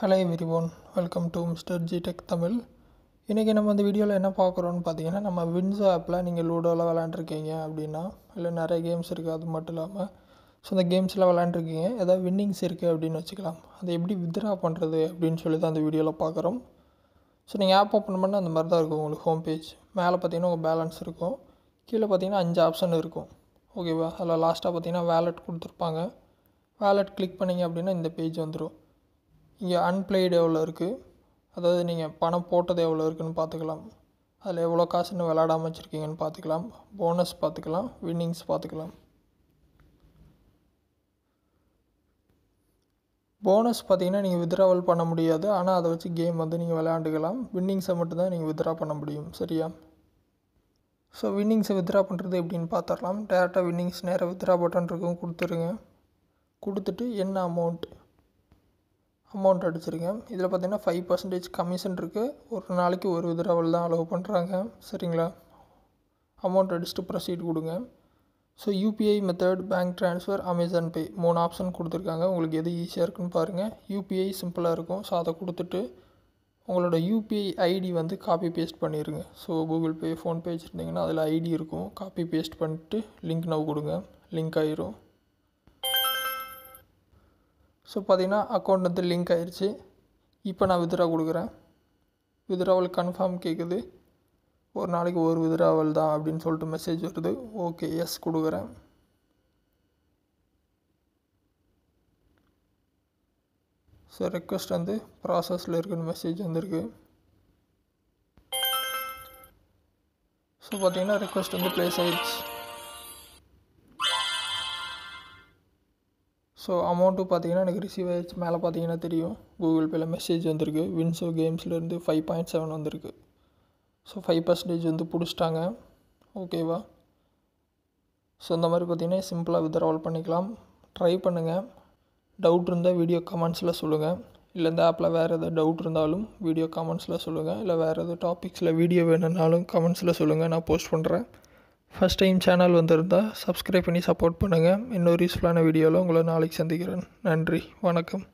Hello everyone, welcome to mister G tech Tamil. இன்றைக்கி நம்ம இந்த வீடியோவில் என்ன பார்க்குறோன்னு பார்த்தீங்கன்னா, நம்ம வின்ஸோ ஆப்பில் நீங்கள் லூடோவில் விளாண்டுருக்கீங்க அப்படின்னா, இல்லை நிறைய கேம்ஸ் இருக்குது. அது மட்டும் இல்லாமல் இந்த கேம்ஸில் விளாண்டுருக்கீங்க, ஏதாவது வின்னிங்ஸ் இருக்குது அப்படின்னு வச்சுக்கலாம். அதை எப்படி வித்ட்ரா பண்ணுறது அப்படின்னு சொல்லி தான் அந்த வீடியோவில் பார்க்குறோம். நீங்கள் ஆப் ஓப்பன் பண்ணால் அந்த மாதிரி தான் இருக்கும். உங்களுக்கு ஹோம் பேஜ் மேலே பார்த்தீங்கன்னா உங்கள் பேலன்ஸ் இருக்கும். கீழே பார்த்தீங்கன்னா 5 ஆப்ஷன் இருக்கும். ஓகேவா? அதில் லாஸ்ட்டாக பார்த்தீங்கன்னா வேலெட் கொடுத்துருப்பாங்க. வேலெட் கிளிக் பண்ணிங்க அப்படின்னா இந்த பேஜ் வந்துடும். இங்கே அன்பிளேடு எவ்வளோ இருக்குது, அதாவது நீங்கள் பணம் போட்டது எவ்வளோ இருக்குதுன்னு பார்த்துக்கலாம். அதில் எவ்வளோ காசு இன்னும் விளாடாமல் வச்சுருக்கீங்கன்னு பார்த்துக்கலாம். போனஸ் பார்த்துக்கலாம், வின்னிங்ஸ் பார்த்துக்கலாம். போனஸ் பார்த்தீங்கன்னா நீங்கள் வித்ட்ராவல் பண்ண முடியாது, ஆனால் அதை வச்சு கேம் வந்து நீங்கள் விளையாண்டுக்கலாம். வின்னிங்ஸை மட்டும்தான் நீங்கள் வித்ட்ரா பண்ண முடியும். சரியா? வின்னிங்ஸை வித்ட்ரா பண்ணுறது எப்படின்னு பார்த்துடலாம். டேரெக்டாக வின்னிங்ஸ் நேராக வித்ட்ரா பட்டன் இருக்கும், கொடுத்துருங்க. கொடுத்துட்டு என்ன அமௌண்ட் அடிச்சிருங்க. இதில் பார்த்தீங்கன்னா 5% கமிஷன் இருக்குது. ஒரு நாளைக்கு ஒரு வித்ட்ராவல் தான் அலோவ் பண்ணுறாங்க. சரிங்களா? அமௌண்ட் அடிச்சுட்டு ப்ரொசீட் கொடுங்க. UPI method, bank transfer, Amazon pay 3 option கொடுத்துருக்காங்க. உங்களுக்கு எது ஈஸியாக இருக்குன்னு பாருங்கள். யூபிஐ சிம்பிளாக இருக்கும். அதை கொடுத்துட்டு உங்களோட யூபிஐ ஐடி வந்து காப்பி பேஸ்ட் பண்ணிடுங்க. கூகுள் பே, ஃபோன்பே வச்சுருந்தீங்கன்னா அதில் ஐடி இருக்கும். காப்பி பேஸ்ட் பண்ணிட்டு லிங்க் நவ் கொடுங்க. லிங்க் ஆயிரும். பார்த்தீங்கன்னா அக்கௌண்ட் வந்து லிங்க் ஆயிடுச்சு. இப்போ நான் வித்ட்ரா கொடுக்குறேன். வித்ட்ராவல் கன்ஃபார்ம் கேட்குது. ஒரு நாளைக்கு ஒரு வித்ட்ராவல் தான் அப்படின்னு சொல்லிட்டு மெசேஜ் வருது. ஓகே, எஸ் கொடுக்குறேன். ரெக்வஸ்ட் வந்து ப்ராசஸில் இருக்குன்னு மெசேஜ் வந்திருக்கு. பார்த்தீங்கன்னா ரெக்வஸ்ட் வந்து ப்ளேஸ் ஆயிடுச்சு. அமௌண்ட்டு பார்த்தீங்கன்னா எனக்கு ரிசீவ் ஆகிடுச்சு. மேலே பார்த்தீங்கன்னா தெரியும், கூகுள் பேயில் மெசேஜ் வந்திருக்கு. வின்ஸோ கேம்ஸ்லேருந்து 5.7 வந்திருக்கு. 5% வந்து பிடிச்சிட்டாங்க. ஓகேவா? இந்த மாதிரி பார்த்தீங்கன்னா சிம்பிளாக வித்ட்ராவல் பண்ணிக்கலாம். ட்ரை பண்ணுங்கள். டவுட் இருந்தால் வீடியோ கமெண்ட்ஸில் சொல்லுங்கள். இல்லை இந்த ஆப்பில் வேறு எதாவது டவுட் இருந்தாலும் வீடியோ கமெண்ட்ஸில் சொல்லுங்கள். இல்லை வேறு எதாவது டாபிக்ஸில் வீடியோ வேணும்னாலும் கமெண்ட்ஸில் சொல்லுங்கள், நான் போஸ்ட் பண்ணுறேன். ஃபஸ்ட் டைம் சேனல் வந்திருந்தால் சப்ஸ்கிரைப் பண்ணி சப்போர்ட் பண்ணுங்கள். இன்னொரு யூஸ்ஃபுல்லான வீடியோவில் உங்களை நாளைக்கு சந்திக்கிறேன். நன்றி, வணக்கம்.